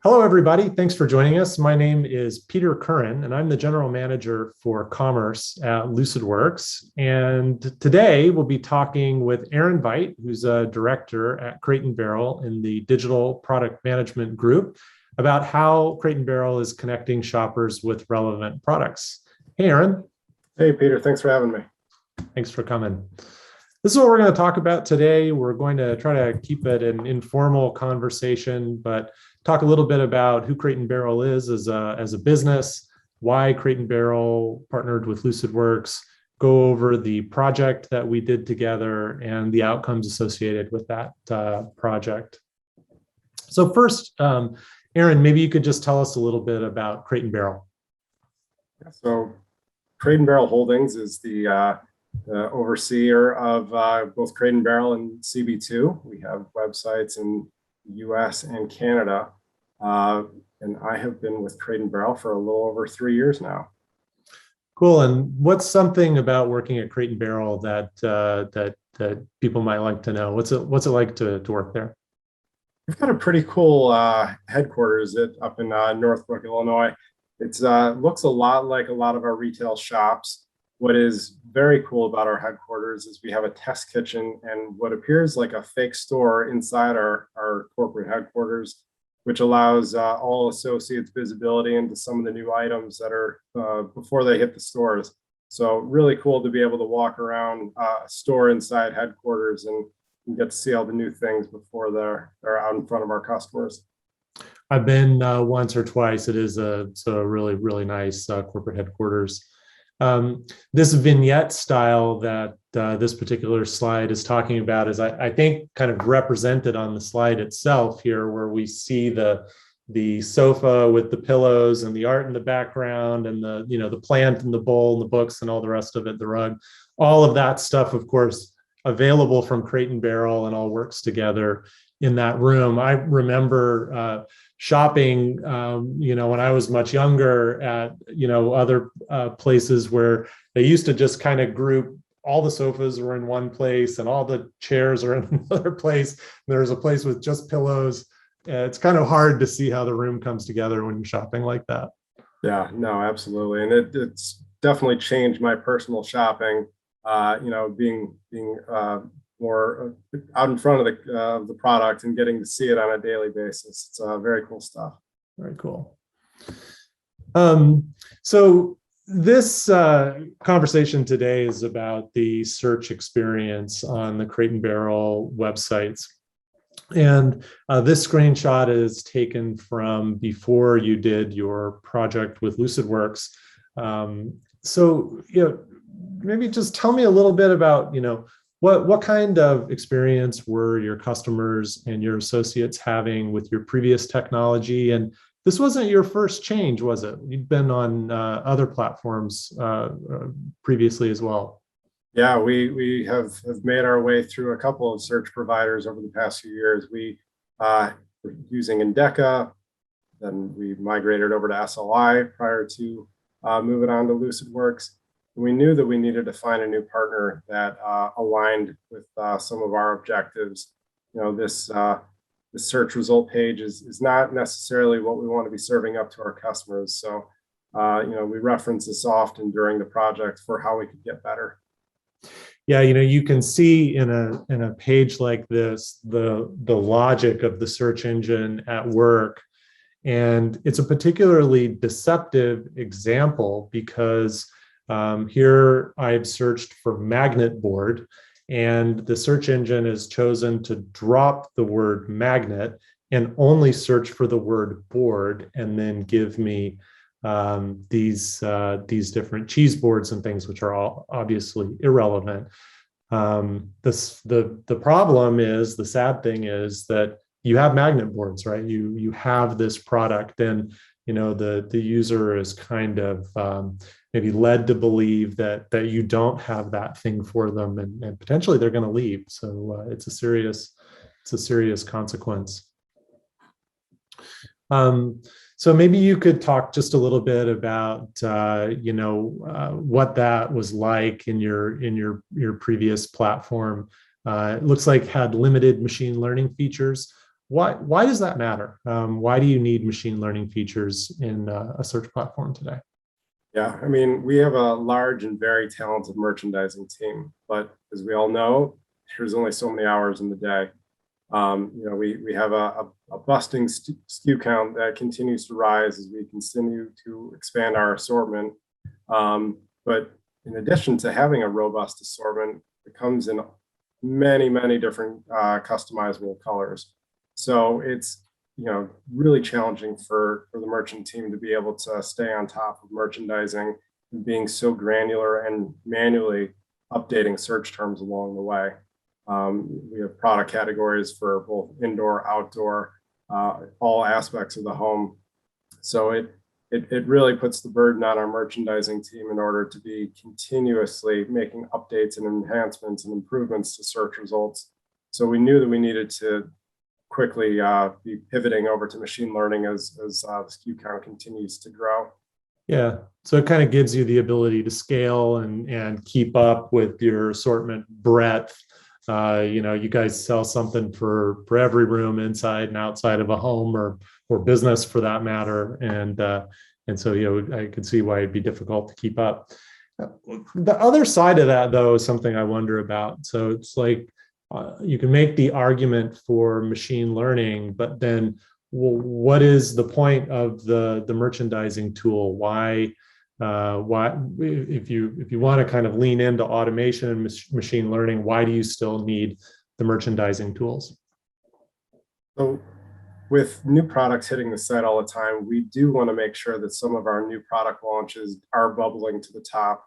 Hello, everybody. Thanks for joining us. My name is Peter Curran, and I'm the General Manager for Commerce at Lucidworks. And today we'll be talking with Veit, who's a director at Crate and Barrel in the Digital Product Management Group, about how Crate and Barrel is connecting shoppers with relevant products. Hey, Aaron. Hey, Peter. Thanks for having me. Thanks for coming. This is what we're going to talk about today. We're going to try to keep it an informal conversation, but talk a little bit about who Crate and Barrel is as a business, why Crate and Barrel partnered with Lucidworks, go over the project that we did together and the outcomes associated with that project. So first, Aaron, maybe you could just tell us a little bit about Crate and Barrel. So Crate and Barrel Holdings is the overseer of both Crate and Barrel and CB2. We have websites in US and Canada. And I have been with Crate and Barrel for a little over 3 years now. Cool. And what's something about working at Crate and Barrel that people might like to know? What's it like to work there? We've got a pretty cool headquarters up in Northbrook, Illinois. It looks a lot like a lot of our retail shops. What is very cool about our headquarters is we have a test kitchen and what appears like a fake store inside our corporate headquarters, which allows all associates visibility into some of the new items that are before they hit the stores. So really cool to be able to walk around a store inside headquarters and get to see all the new things before they're out in front of our customers. I've been once or twice. It is a really, really nice corporate headquarters. This vignette style that this particular slide is talking about is, I think, kind of represented on the slide itself here, where we see the sofa with the pillows and the art in the background and the plant and the bowl and the books and all the rest of it, the rug, all of that stuff, of course, available from Crate and Barrel and all works together in that room. I remember shopping, when I was much younger at, other places where they used to just kind of group all the sofas were in one place and all the chairs are in another place. There's a place with just pillows. It's kind of hard to see how the room comes together when you're shopping like that. Yeah, no, absolutely. And it's definitely changed my personal shopping, being more out in front of the product and getting to see it on a daily basis. It's very cool stuff. Very cool. So this conversation today is about the search experience on the Crate and Barrel websites. And this screenshot is taken from before you did your project with Lucidworks. So, maybe just tell me a little bit about, what kind of experience were your customers and your associates having with your previous technology? And this wasn't your first change, was it? You'd been on other platforms previously as well. Yeah, we have made our way through a couple of search providers over the past few years. We were using Endeca, then we migrated over to SLI prior to moving on to Lucidworks. We knew that we needed to find a new partner that aligned with some of our objectives. This search result page is not necessarily what we want to be serving up to our customers. So, we reference this often during the project for how we could get better. Yeah, you can see in a page like this the logic of the search engine at work. And it's a particularly deceptive example because here I've searched for magnet board, and the search engine has chosen to drop the word magnet and only search for the word board, and then give me these different cheese boards and things, which are all obviously irrelevant. The problem is, the sad thing is that you have magnet boards, right? You have this product, and the user is kind of maybe led to believe that you don't have that thing for them, and potentially they're going to leave. So it's a serious consequence. So maybe you could talk just a little bit about what that was like in your previous platform. It looks like had limited machine learning features. why does that matter? Why do you need machine learning features in a search platform today? Yeah, I mean, we have a large and very talented merchandising team, but as we all know, there's only so many hours in the day. We have a busting SKU count that continues to rise as we continue to expand our assortment. But in addition to having a robust assortment, it comes in many different customizable colors. So it's really challenging for the merchant team to be able to stay on top of merchandising and being so granular and manually updating search terms along the way. We have product categories for both indoor, outdoor, all aspects of the home. So it really puts the burden on our merchandising team in order to be continuously making updates and enhancements and improvements to search results. So we knew that we needed to quickly be pivoting over to machine learning as the SKU count continues to grow. Yeah, so it kind of gives you the ability to scale and keep up with your assortment breadth. You guys sell something for every room inside and outside of a home or business for that matter, and so I could see why it'd be difficult to keep up. The other side of that, though, is something I wonder about. So it's like you can make the argument for machine learning, but then what is the point of the merchandising tool? Why if you want to kind of lean into automation and machine learning, why do you still need the merchandising tools? So with new products hitting the site all the time, we do want to make sure that some of our new product launches are bubbling to the top.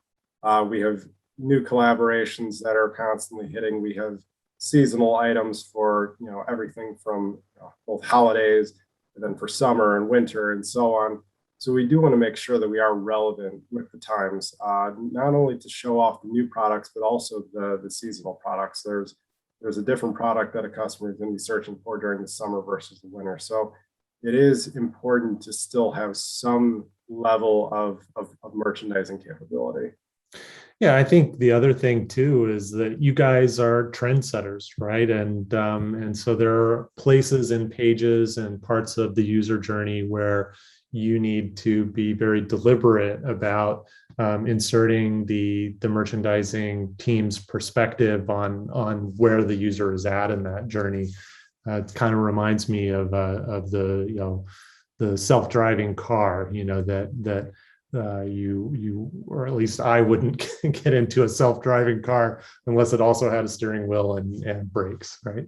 We have new collaborations that are constantly hitting. We have seasonal items for everything from both holidays and then for summer and winter and so on. So we do want to make sure that we are relevant with the times, not only to show off the new products, but also the seasonal products. There's a different product that a customer is going to be searching for during the summer versus the winter. So it is important to still have some level of merchandising capability. Yeah, I think the other thing too is that you guys are trendsetters, right? And so there are places and pages and parts of the user journey where you need to be very deliberate about inserting the merchandising team's perspective on where the user is at in that journey. It kind of reminds me of the the self-driving car, that you or at least I wouldn't get into a self-driving car unless it also had a steering wheel and brakes, right?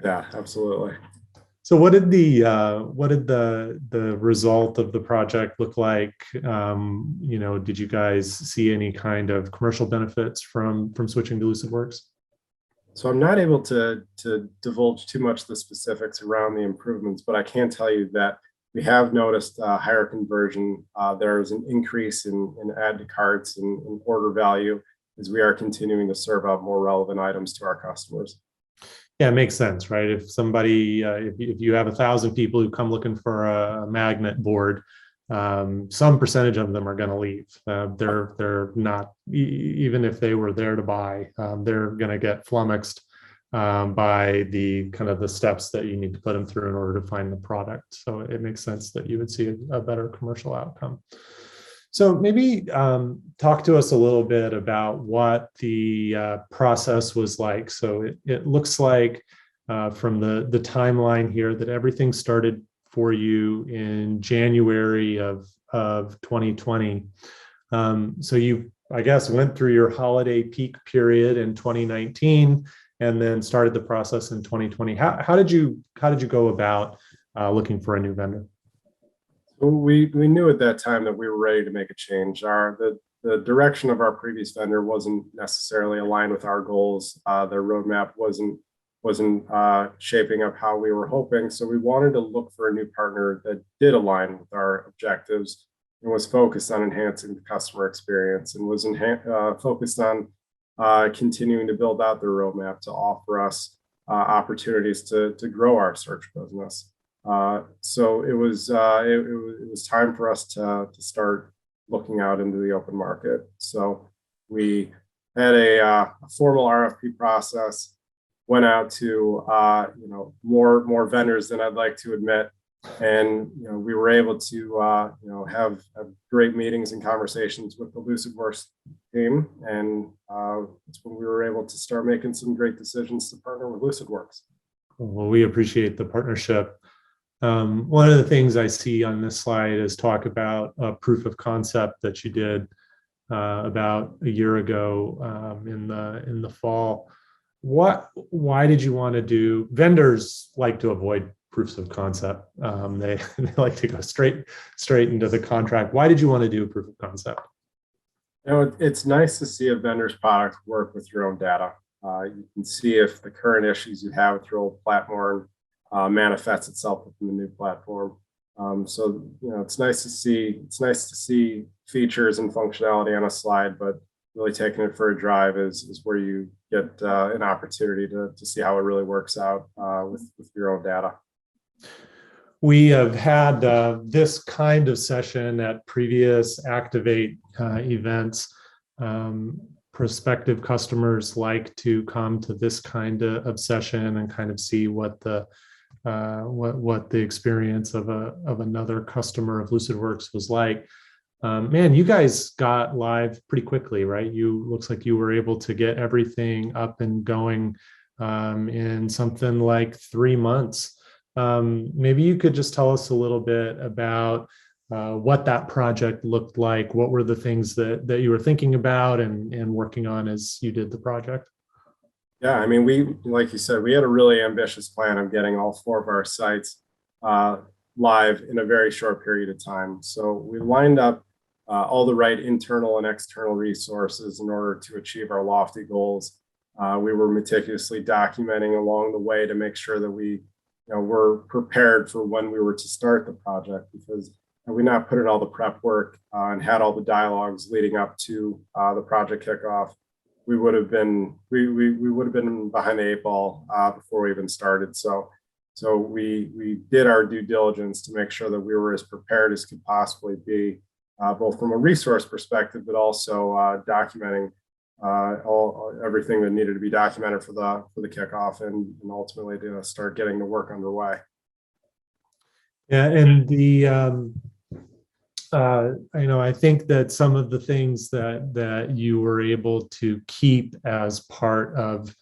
Yeah, absolutely. So what did the result of the project look like? Did you guys see any kind of commercial benefits from switching to Lucidworks? So I'm not able to divulge too much the specifics around the improvements, but I can tell you that we have noticed higher conversion. There's an increase in add to carts and order value as we are continuing to serve up more relevant items to our customers. Yeah, it makes sense, right? If somebody, if you have 1,000 people who come looking for a magnet board, some percentage of them are going to leave. They're not, even if they were there to buy, they're going to get flummoxed by the kind of the steps that you need to put them through in order to find the product. So it makes sense that you would see a better commercial outcome. So maybe talk to us a little bit about what the process was like. So it looks like from the timeline here that everything started for you in January of 2020. So you, I guess, went through your holiday peak period in 2019 and then started the process in 2020. How did you go about looking for a new vendor? We knew at that time that we were ready to make a change. The direction of our previous vendor wasn't necessarily aligned with our goals. Their roadmap wasn't shaping up how we were hoping. So we wanted to look for a new partner that did align with our objectives and was focused on enhancing the customer experience and was focused on continuing to build out their roadmap to offer us opportunities to grow our search business. So it was time for us to start looking out into the open market. So we had a formal RFP process. went out to more vendors than I'd like to admit, and we were able to have great meetings and conversations with the Lucidworks team, and it's when we were able to start making some great decisions to partner with Lucidworks. Well, we appreciate the partnership. One of the things I see on this slide is talk about a proof of concept that you did about a year ago in the fall. Why did you want to do? Vendors like to avoid proofs of concept. They like to go straight into the contract. Why did you want to do a proof of concept? It's nice to see a vendor's product work with your own data. You can see if the current issues you have with your old platform manifests itself within the new platform. So it's nice to see. It's nice to see features and functionality on a slide, but really taking it for a drive is where you get an opportunity to see how it really works out with your own data. We have had this kind of session at previous Activate events. Prospective customers like to come to this kind of session and kind of see what the experience of another customer of Lucidworks was like. Man, you guys got live pretty quickly, right? Looks like you were able to get everything up and going in something like 3 months. Maybe you could just tell us a little bit about what that project looked like. What were the things that you were thinking about and working on as you did the project? Yeah, I mean, like you said, we had a really ambitious plan of getting all 4 of our sites live in a very short period of time. So we lined up all the right internal and external resources in order to achieve our lofty goals. We were meticulously documenting along the way to make sure that we were prepared for when we were to start the project, because had we not put in all the prep work and had all the dialogues leading up to the project kickoff, we would have been behind the 8 ball before we even started. So we did our due diligence to make sure that we were as prepared as could possibly be, both from a resource perspective, but also documenting everything that needed to be documented for the kickoff and ultimately to start getting the work underway. Yeah, and I think that some of the things that you were able to keep as part of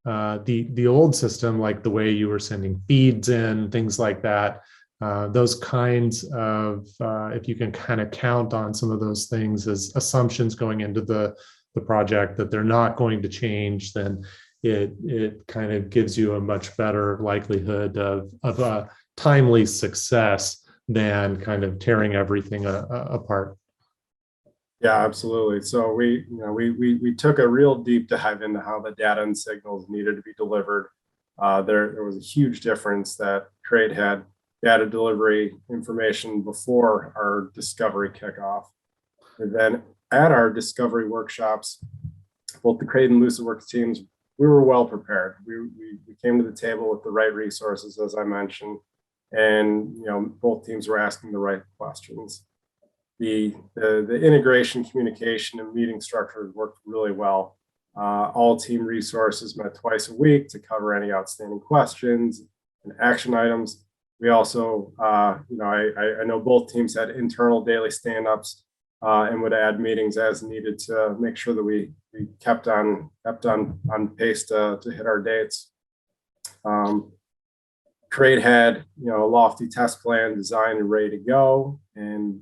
the old system, like the way you were sending feeds in, things like that, those kinds of, if you can kind of count on some of those things as assumptions going into the project that they're not going to change, then it kind of gives you a much better likelihood of a timely success than kind of tearing everything apart. Yeah, absolutely. So we took a real deep dive into how the data and signals needed to be delivered. There was a huge difference that Trade had data delivery information before our discovery kickoff. And then at our discovery workshops, both the Crate and Lucidworks teams, we were well prepared. We came to the table with the right resources, as I mentioned, and both teams were asking the right questions. The integration, communication, and meeting structures worked really well. All team resources met twice a week to cover any outstanding questions and action items. We also, I know both teams had internal daily stand-ups and would add meetings as needed to make sure that we kept on pace to hit our dates. Trade had a lofty test plan designed and ready to go, and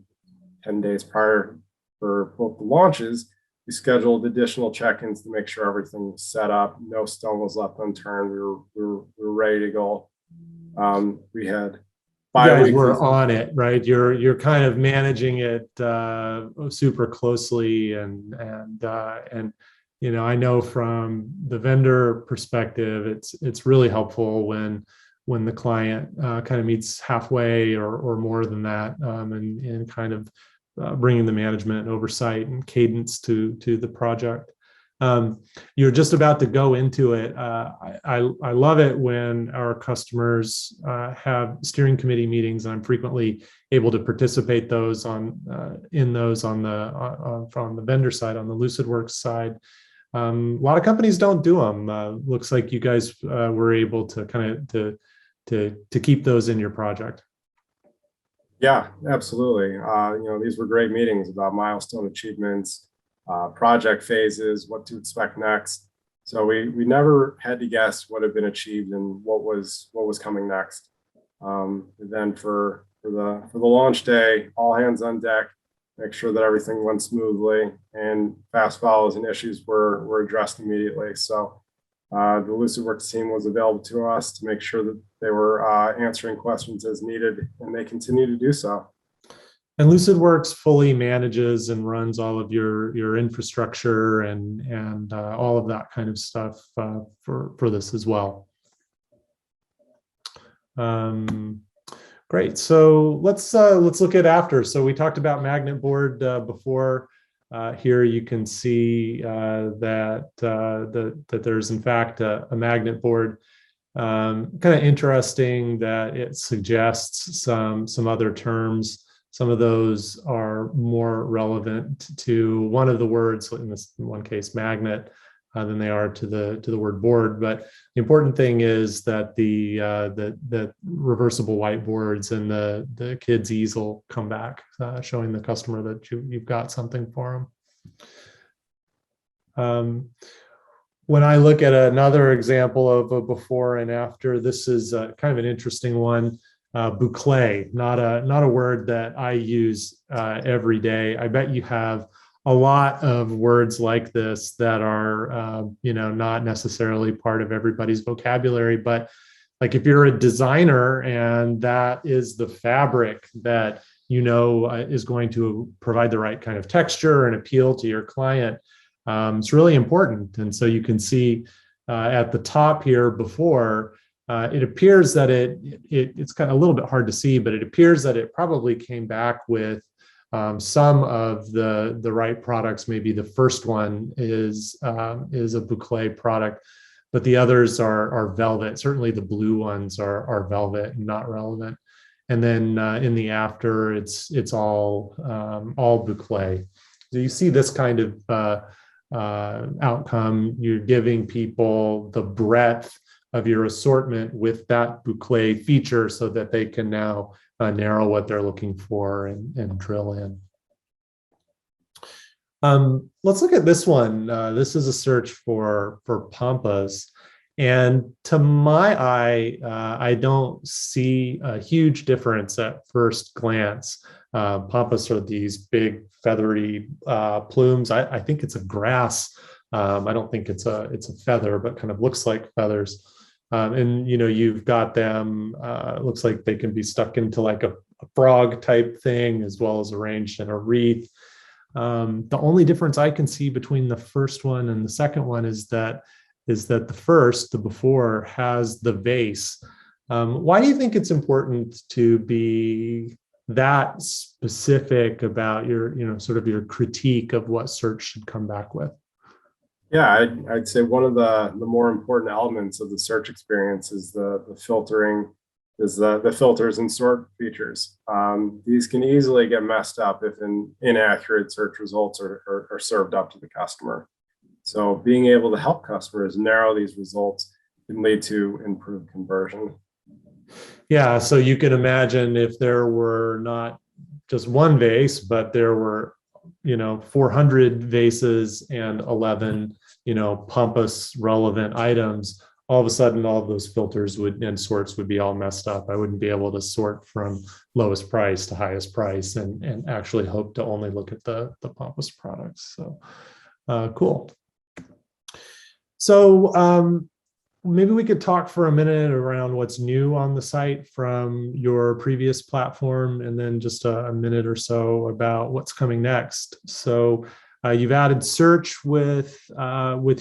10 days prior for both the launches, we scheduled additional check-ins to make sure everything was set up, no stone was left unturned. We were ready to go. We had you guys were on it, right? You're kind of managing it super closely, and I know from the vendor perspective, it's really helpful when the client kind of meets halfway or more than that, and kind of bringing the management and oversight and cadence to the project. You're just about to go into it. I love it when our customers have steering committee meetings, and I'm frequently able to participate in those on the vendor side, on the Lucidworks side. A lot of companies don't do them. Looks like you guys were able to kind of to keep those in your project. Yeah, absolutely. These were great meetings about milestone achievements, project phases, what to expect next. So we never had to guess what had been achieved and what was coming next. Then for the launch day, all hands on deck, make sure that everything went smoothly, and fast follows and issues were addressed immediately. So the Lucidworks team was available to us to make sure that they were answering questions as needed, and they continue to do so. And Lucidworks fully manages and runs all of your infrastructure and all of that kind of stuff for this as well. Great. So let's look at after. So we talked about magnet board before. Here you can see that there's in fact a magnet board. Kind of interesting that it suggests some other terms. Some of those are more relevant to one of the words, in this one case, magnet, than they are to the word board. But the important thing is that the reversible whiteboards and the kids' easel come back, showing the customer that you've got something for them. When I look at another example of a before and after, this is kind of an interesting one. Boucle, not a word that I use every day. I bet you have a lot of words like this that are not necessarily part of everybody's vocabulary, but like if you're a designer and that is the fabric that is going to provide the right kind of texture and appeal to your client, it's really important. And so you can see at the top here before, it appears that it's kind of a little bit hard to see, but it appears that it probably came back with some of the right products. Maybe the first one is a Boucle product, but the others are velvet. Certainly the blue ones are velvet and not relevant. And then in the after, it's all Boucle. So you see this kind of outcome. You're giving people the breadth of your assortment with that Boucle feature so that they can now narrow what they're looking for and drill in. Let's look at this one. This is a search for Pompas. And to my eye, I don't see a huge difference at first glance. Pompas are these big feathery plumes. I think it's a grass. I don't think it's a feather, but kind of looks like feathers. And you've got them, it looks like they can be stuck into like a frog type thing, as well as arranged in a wreath. The only difference I can see between the first one and the second one is that the before, has the vase. Why do you think it's important to be that specific about your, sort of your critique of what search should come back with? Yeah, I'd say one of the more important elements of the search experience is the filtering, is the filters and sort features. These can easily get messed up if inaccurate search results are served up to the customer. So being able to help customers narrow these results can lead to improved conversion. Yeah, so you can imagine if there were not just one vase, but there were 400 vases and 11 Pompas relevant items, all of a sudden all of those filters and sorts would be all messed up. I wouldn't be able to sort from lowest price to highest price and actually hope to only look at the Pompas products. So cool. So maybe we could talk for a minute around what's new on the site from your previous platform, and then just a minute or so about what's coming next. So you've added search with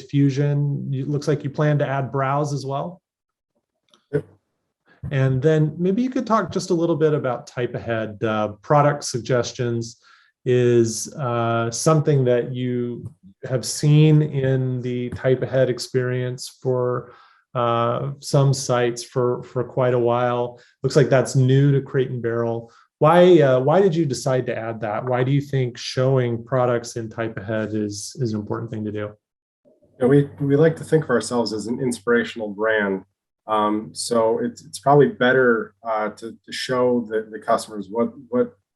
Fusion. It looks like you plan to add browse as well. Yep. And then maybe you could talk just a little bit about type ahead. Product suggestions is something that you have seen in the type ahead experience for some sites for quite a while. Looks like that's new to Crate and Barrel. Why did you decide to add that? Why do you think showing products in type ahead is an important thing to do? And we like to think of ourselves as an inspirational brand. So it's probably better to show the customers what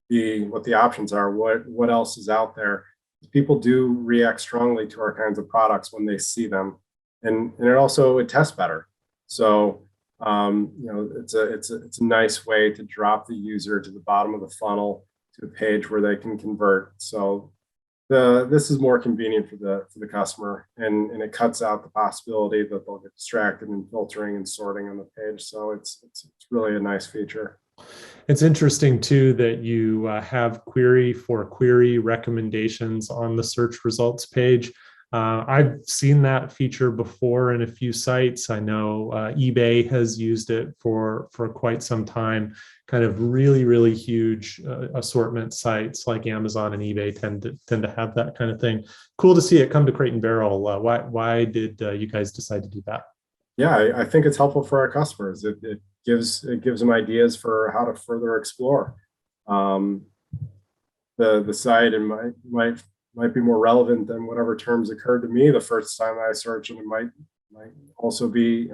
the options are, what else is out there. People do react strongly to our kinds of products when they see them, and it tests better. So it's a nice way to drop the user to the bottom of the funnel to a page where they can convert. So this is more convenient for the customer, and it cuts out the possibility that they'll get distracted in filtering and sorting on the page. So it's really a nice feature. It's interesting too that you have query for query recommendations on the search results page. I've seen that feature before in a few sites. I know eBay has used it for quite some time. Kind of really huge assortment sites like Amazon and eBay tend to have that kind of thing. Cool to see it come to Crate and Barrel. Why did you guys decide to do that? Yeah, I think it's helpful for our customers. It gives them ideas for how to further explore um, the site, and might be more relevant than whatever terms occurred to me the first time I searched, and it might also be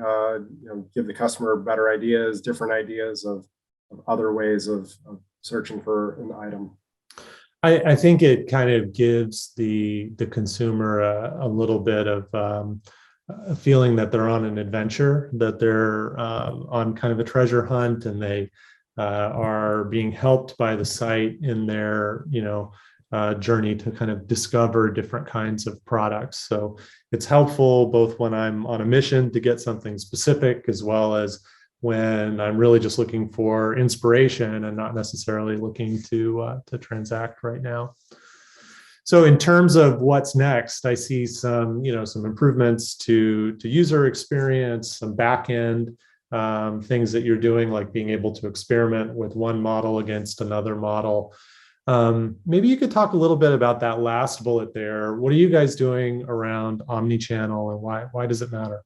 give the customer better ideas, different ideas of other ways of searching for an item. I think it kind of gives the consumer a little bit of a feeling that they're on an adventure, that they're on kind of a treasure hunt, and they are being helped by the site in their journey to kind of discover different kinds of products. So it's helpful both when I'm on a mission to get something specific, as well as when I'm really just looking for inspiration and not necessarily looking to transact right now. So in terms of what's next, I see some improvements to user experience, some back end things that you're doing, like being able to experiment with one model against another model. Maybe you could talk a little bit about that last bullet there. What are you guys doing around omnichannel, and why does it matter?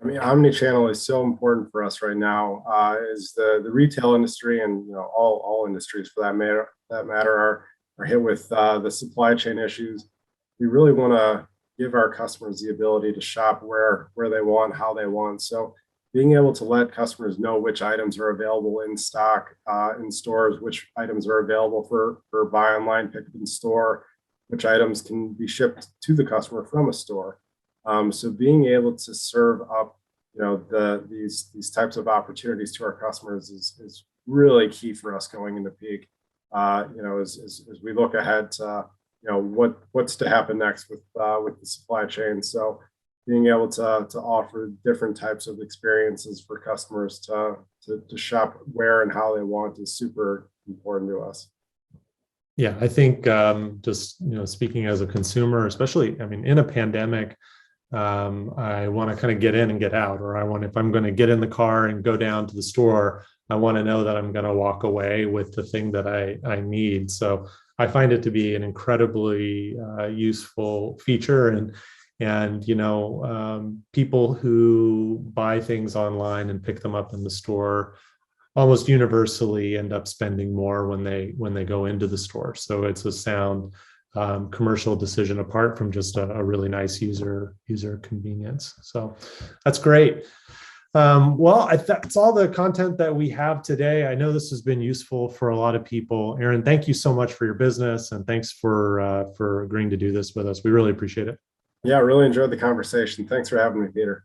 I mean, omnichannel is so important for us right now. Is the retail industry, and all industries for that matter are hit with the supply chain issues. We really want to give our customers the ability to shop where they want, how they want. So being able to let customers know which items are available in stock in stores, which items are available for buy online, pick up in store, which items can be shipped to the customer from a store. So being able to serve up, these types of opportunities to our customers is really key for us going into peak. As we look ahead to, what's to happen next with the supply chain. So being able to offer different types of experiences for customers to shop where and how they want is super important to us. Yeah, I think just speaking as a consumer, especially, I mean, in a pandemic, I want to kind of get in and get out, or if I'm going to get in the car and go down to the store, I want to know that I'm going to walk away with the thing that I need. So I find it to be an incredibly useful feature, and people who buy things online and pick them up in the store almost universally end up spending more when they go into the store. So it's a sound commercial decision apart from just a really nice user convenience. So that's great. Well, that's all the content that we have today. I know this has been useful for a lot of people. Aaron, thank you so much for your business, and thanks for agreeing to do this with us. We really appreciate it. Yeah, I really enjoyed the conversation. Thanks for having me, Peter.